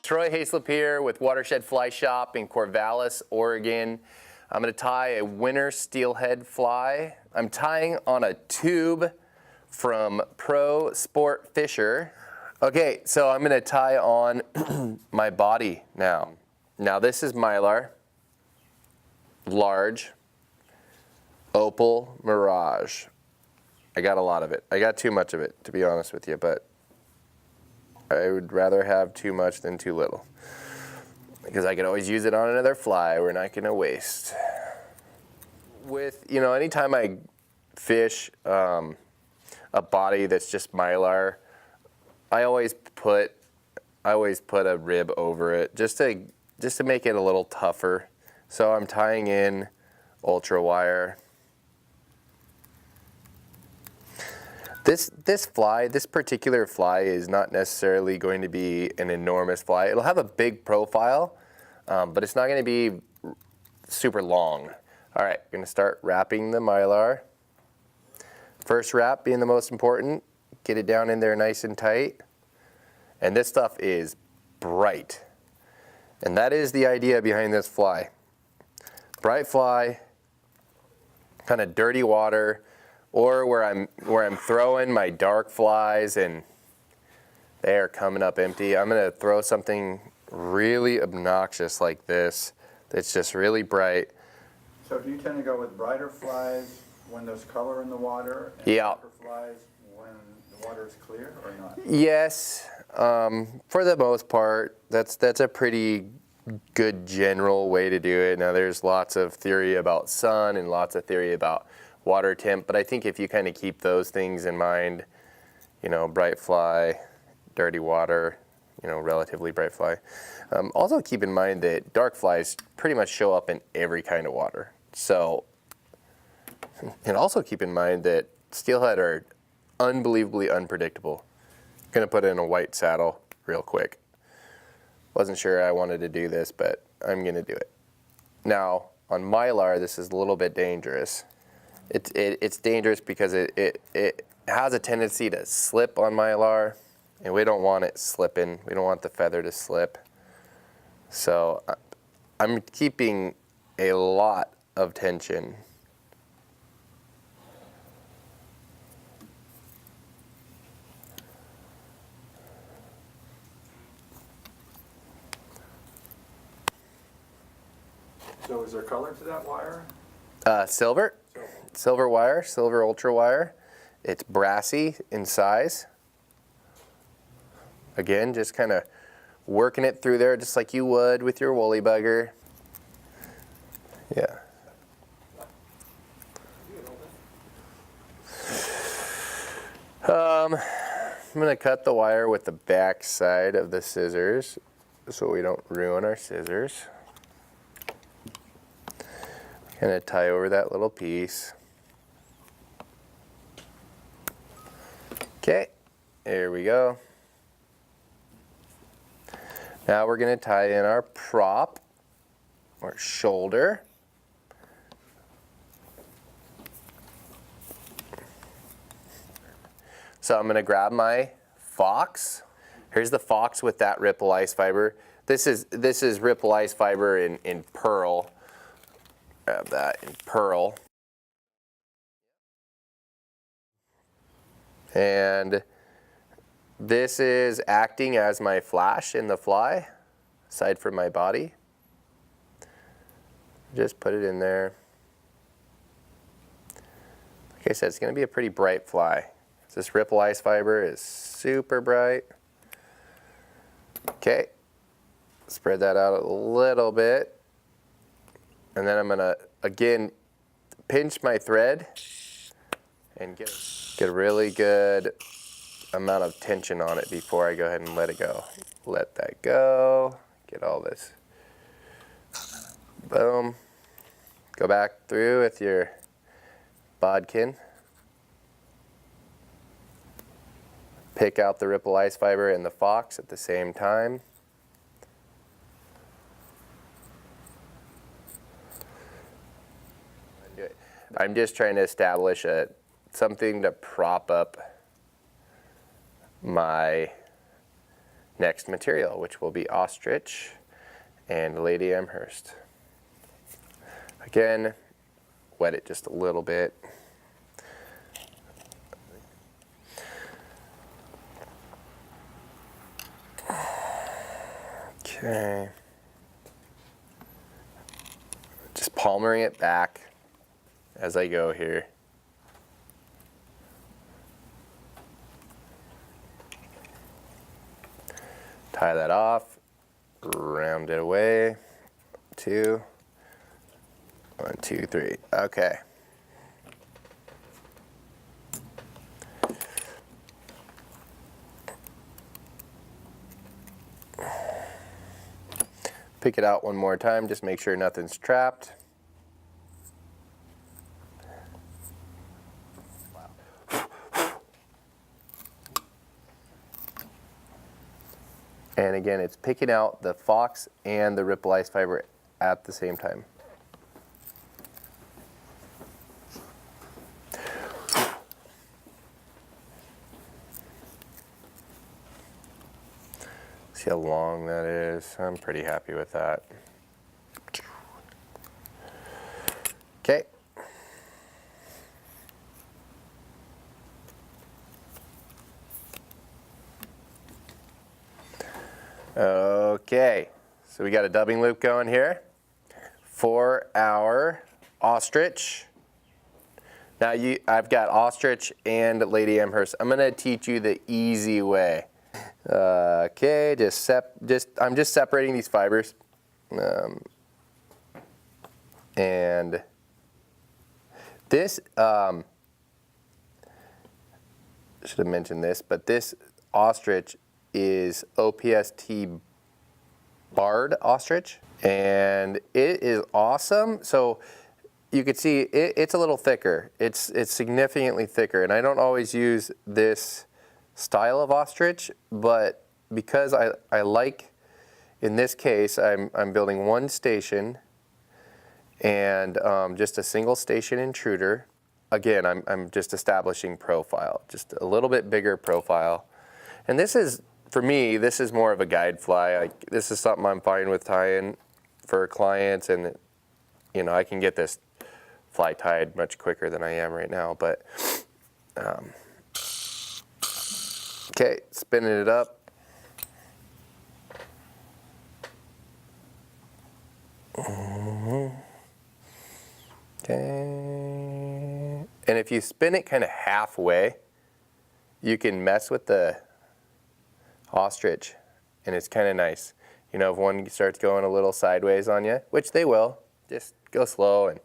Troy Haselip here with Watershed Flyshop in Corvallis, Oregon. I'm going to tie a winter steelhead fly. I'm tying on a tube from Pro Sport Fisher. Okay, so I'm going to tie on my body now. Now this is Mylar, large, Opal Mirage. I got a lot of it. I got too much of it, to be honest with you, but I would rather have too much than too little, because I could always use it on another fly. We're not going to waste. With, you know, anytime I fish a body that's just Mylar, I always put a rib over it just to make it a little tougher. So I'm tying in ultra wire. This particular fly is not necessarily going to be an enormous fly. It'll have a big profile, but it's not going to be super long. All right, going to start wrapping the Mylar. First wrap being the most important. Get it down in there nice and tight. And this stuff is bright. And that is the idea behind this fly. Bright fly, kind of dirty water, or where I'm throwing my dark flies and they are coming up empty. I'm going to throw something really obnoxious like this that's just really bright. So do you tend to go with brighter flies when there's color in the water, and darker flies when the water is clear, or not? Yes, for the most part, that's a pretty good general way to do it. Now there's lots of theory about sun and lots of theory about water temp, but I think if you kind of keep those things in mind, you know, bright fly, dirty water, you know, relatively bright fly. Also keep in mind that dark flies pretty much show up in every kind of water. So, and also keep in mind that steelhead are unbelievably unpredictable. Gonna put in a white saddle real quick. Wasn't sure I wanted to do this, but I'm gonna do it. Now, on Mylar, this is a little bit dangerous. It's dangerous because it has a tendency to slip on Mylar, and we don't want it slipping. We don't want the feather to slip. So I'm keeping a lot of tension. So is there color to that wire? Silver. Silver wire, silver ultra wire. It's brassy in size. Again, just kind of working it through there just like you would with your woolly bugger. Yeah. I'm going to cut the wire with the back side of the scissors so we don't ruin our scissors. Going to tie over that little piece. Okay, there we go. Now we're going to tie in our prop, or shoulder. So I'm going to grab my Fox. Here's the Fox with that ripple ice fiber. This is ripple ice fiber in pearl. Grab that in pearl. And this is acting as my flash in the fly, aside from my body. Just put it in there. Like I said, it's going to be a pretty bright fly. This ripple ice fiber is super bright. Okay, spread that out a little bit. And then I'm going to, again, pinch my thread and get a really good amount of tension on it before I go ahead and let it go. Let that go, get all this. Boom. Go back through with your bodkin. Pick out the ripple ice fiber and the Fox at the same time. I'm just trying to establish something to prop up my next material, which will be ostrich and Lady Amherst. Again, wet it just a little bit. Okay. Just palmering it back as I go here. Tie that off, round it away. 2, 1, 2, 3. Okay. Pick it out one more time, just make sure nothing's trapped. And again, it's picking out the fox and the ripple ice fiber at the same time. See how long that is? I'm pretty happy with that. Okay. Okay, so we got a dubbing loop going here for our ostrich. Now I've got ostrich and Lady Amherst. I'm gonna teach you the easy way. Okay, I'm just separating these fibers, and this should have mentioned this, but this ostrich is OPST barred ostrich, and it is awesome. So you could see it's a little thicker. It's significantly thicker, and I don't always use this style of ostrich, but because I like, in this case, I'm building one station and just a single station intruder. Again, I'm just establishing profile, just a little bit bigger profile. And this is, for me, this is more of a guide fly. This is something I'm fine with tying for clients, and you know, I can get this fly tied much quicker than I am right now, but okay, spinning it up. Okay. And if you spin it kind of halfway, you can mess with the ostrich, and it's kind of nice. You know, if one starts going a little sideways on you, which they will, just go slow. And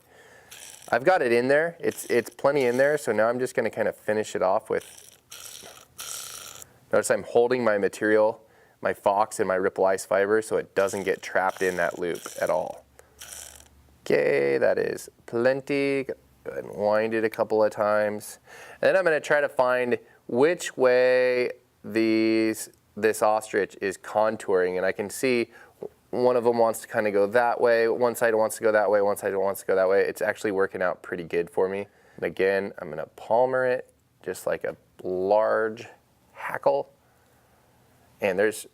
I've got it in there. It's plenty in there, so now I'm just going to kind of finish it off with. Notice I'm holding my material, my fox and my ripple ice fiber, so it doesn't get trapped in that loop at all. Okay, that is plenty. Go ahead and wind it a couple of times. And then I'm going to try to find which way this ostrich is contouring, and I can see one of them wants to kind of go that way, one side wants to go that way, one side wants to go that way. It's actually working out pretty good for me. And again, I'm going to palmer it just like a large hackle. And there's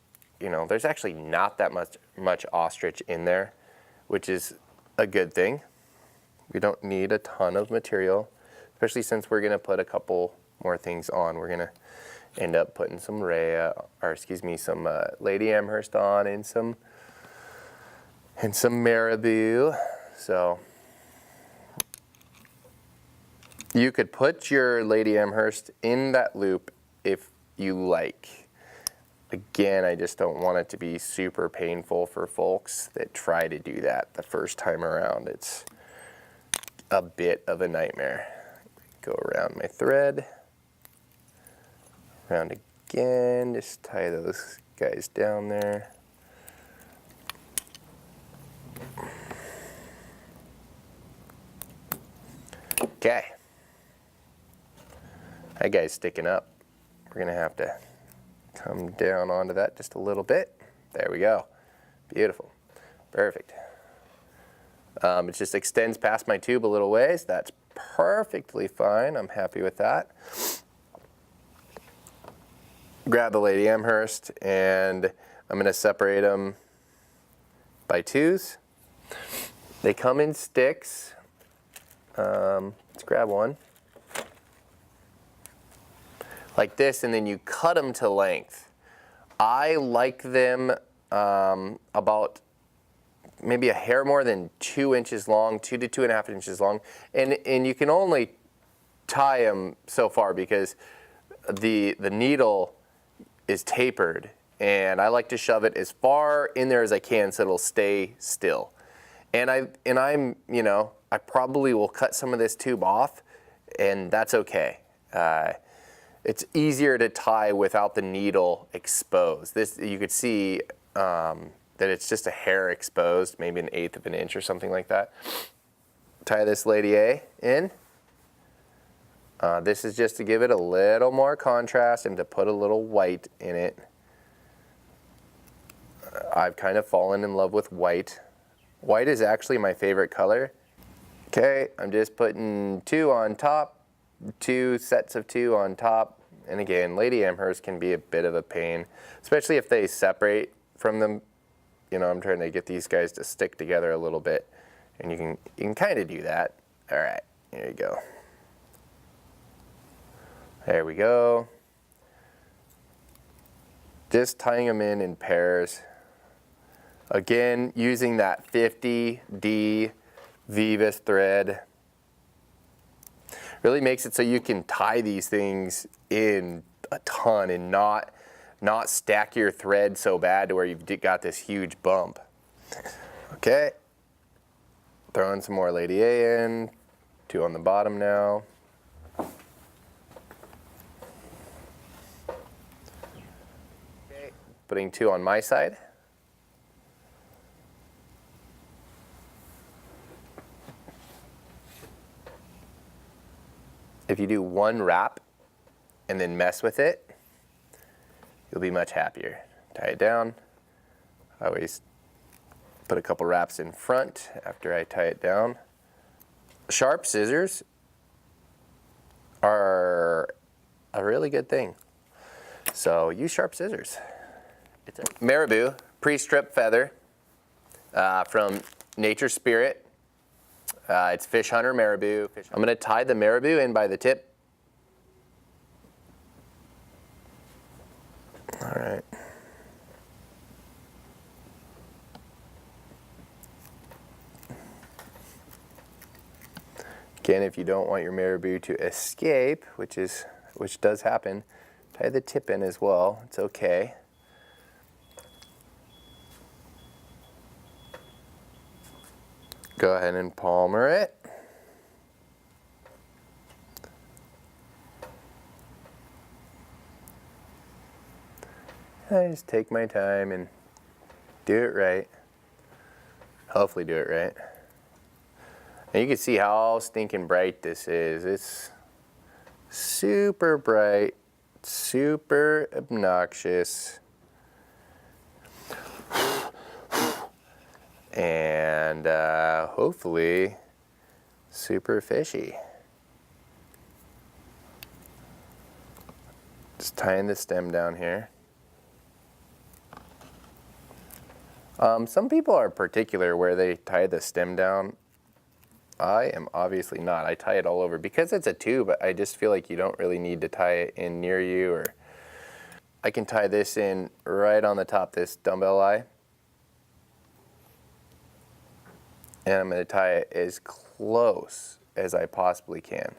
actually not that much ostrich in there, which is a good thing. We don't need a ton of material, especially since we're going to put a couple more things on. We're going to end up putting some some Lady Amherst on and some marabou. So you could put your Lady Amherst in that loop if you like. Again, I just don't want it to be super painful for folks that try to do that the first time around. It's a bit of a nightmare. Go around my thread. Around again, just tie those guys down there. Okay. That guy's sticking up. We're gonna have to come down onto that just a little bit. There we go. Beautiful. Perfect. It just extends past my tube a little ways. That's perfectly fine. I'm happy with that. grab the Lady Amherst, and I'm going to separate them by 2s. They come in sticks. Let's grab one. Like this, and then you cut them to length. I like them about maybe a hair more than 2 inches long, 2 to 2.5 inches long. And you can only tie them so far because the needle is tapered, and I like to shove it as far in there as I can so it'll stay still. And I'm, you know, I probably will cut some of this tube off, and that's okay. It's easier to tie without the needle exposed. This, you could see that it's just a hair exposed, maybe 1/8 of an inch or something like that. Tie this Lady A in. This is just to give it a little more contrast and to put a little white in it. I've kind of fallen in love with white. White is actually my favorite color. Okay, I'm just putting 2 on top, 2 sets of 2 on top. And again, Lady Amherst can be a bit of a pain, especially if they separate from them. You know, I'm trying to get these guys to stick together a little bit, and you can kind of do that. All right, here you go. There we go. Just tying them in pairs. Again, using that 50D Vivus thread. Really makes it so you can tie these things in a ton and not stack your thread so bad to where you've got this huge bump. Okay. Throwing some more Lady A in. 2 on the bottom now. Okay. Putting 2 on my side. If you do 1 wrap and then mess with it, you'll be much happier. Tie it down. I always put a couple wraps in front after I tie it down. Sharp scissors are a really good thing. So use sharp scissors. It's a marabou pre-strip feather from Nature Spirit. It's Fish Hunter Marabou. I'm going to tie the marabou in by the tip. All right. Again, if you don't want your marabou to escape, which does happen, tie the tip in as well. It's okay. Go ahead and palmer it. I just take my time and do it right. Hopefully do it right. And you can see how stinking bright this is. It's super bright, super obnoxious. And hopefully super fishy. Just tying the stem down here. Some people are particular where they tie the stem down. I am obviously not. I tie it all over. Because it's a tube, I just feel like you don't really need to tie it in near you. Or I can tie this in right on the top of this dumbbell eye. And I'm going to tie it as close as I possibly can.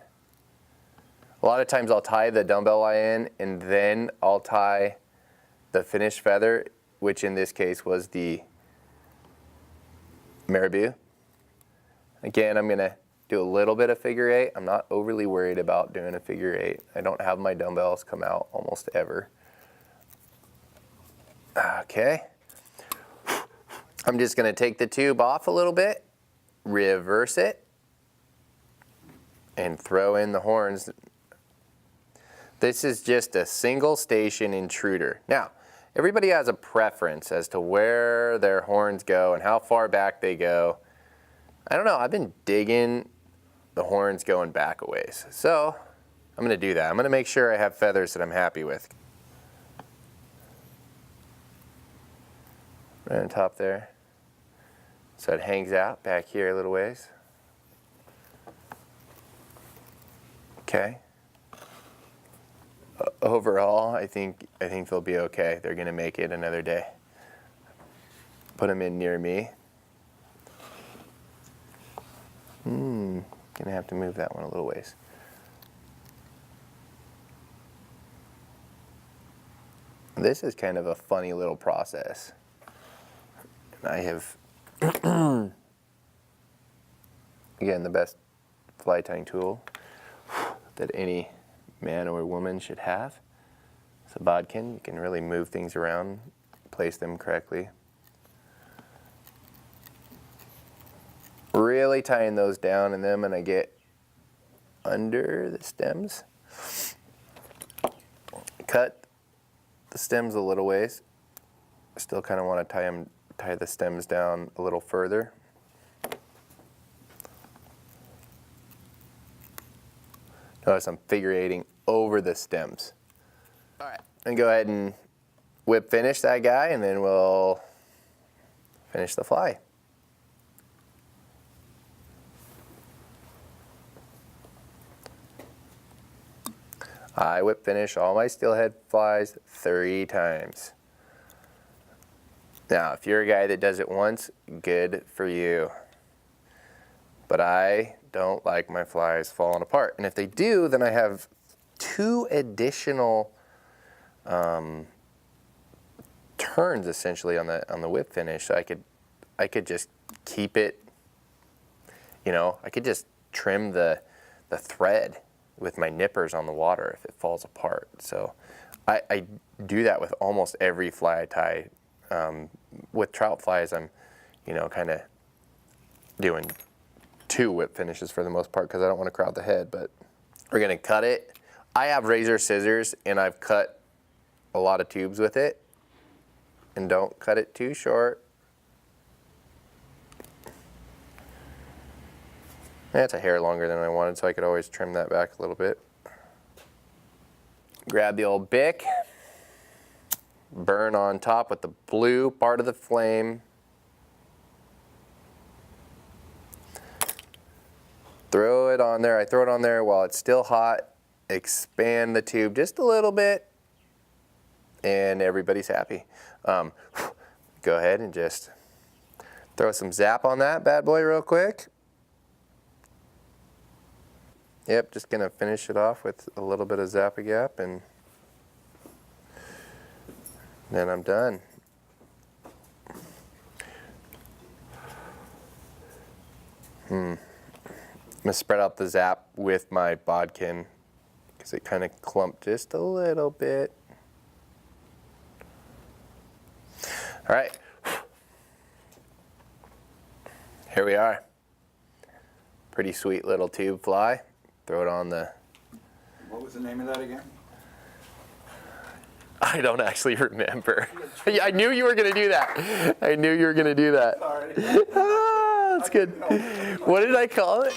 A lot of times I'll tie the dumbbell eye in, and then I'll tie the finished feather, which in this case was the marabou. Again, I'm going to do a little bit of figure 8. I'm not overly worried about doing a figure 8. I don't have my dumbbells come out almost ever. Okay. I'm just going to take the tube off a little bit, reverse it, and throw in the horns. This is just a single station intruder. Now, everybody has a preference as to where their horns go and how far back they go. I don't know, I've been digging the horns going back a ways. So I'm going to do that. I'm going to make sure I have feathers that I'm happy with. right on top there. So it hangs out back here a little ways. Okay. Overall, I think they'll be okay. They're gonna make it another day. Put them in near me. Gonna have to move that one a little ways. This is kind of a funny little process. And I have, again, the best fly tying tool that any man or woman should have. It's a bodkin. You can really move things around, place them correctly. Really tying those down, and then I'm gonna get under the stems. Cut the stems a little ways. I still kind of want to tie the stems down a little further. Notice I'm figure eighting over the stems. All right, and go ahead and whip finish that guy, and then we'll finish the fly. I whip finish all my steelhead flies 3 times. Now, if you're a guy that does it once, good for you. But I don't like my flies falling apart. And if they do, then I have 2 additional turns essentially on the whip finish. So I could just keep it, you know, I could just trim the thread with my nippers on the water if it falls apart. So I do that with almost every fly I tie. With trout flies, I'm, you know, kind of doing 2 whip finishes for the most part because I don't want to crowd the head, but we're gonna cut it. I have razor scissors and I've cut a lot of tubes with it, and don't cut it too short. That's a hair longer than I wanted, so I could always trim that back a little bit. Grab the old Bic, burn on top with the blue part of the flame. Throw it on there. I throw it on there while it's still hot. Expand the tube just a little bit, and everybody's happy. Go ahead and just throw some zap on that bad boy real quick. Yep, just gonna finish it off with a little bit of Zap-A-Gap, and then I'm done. I'm gonna spread out the zap with my bodkin because it kind of clumped just a little bit. All right, here we are. Pretty sweet little tube fly. Throw it on the... What was the name of that again? I don't actually remember. I knew you were going to do that. I knew you were going to do that. Sorry. Ah, that's good. What did I call it?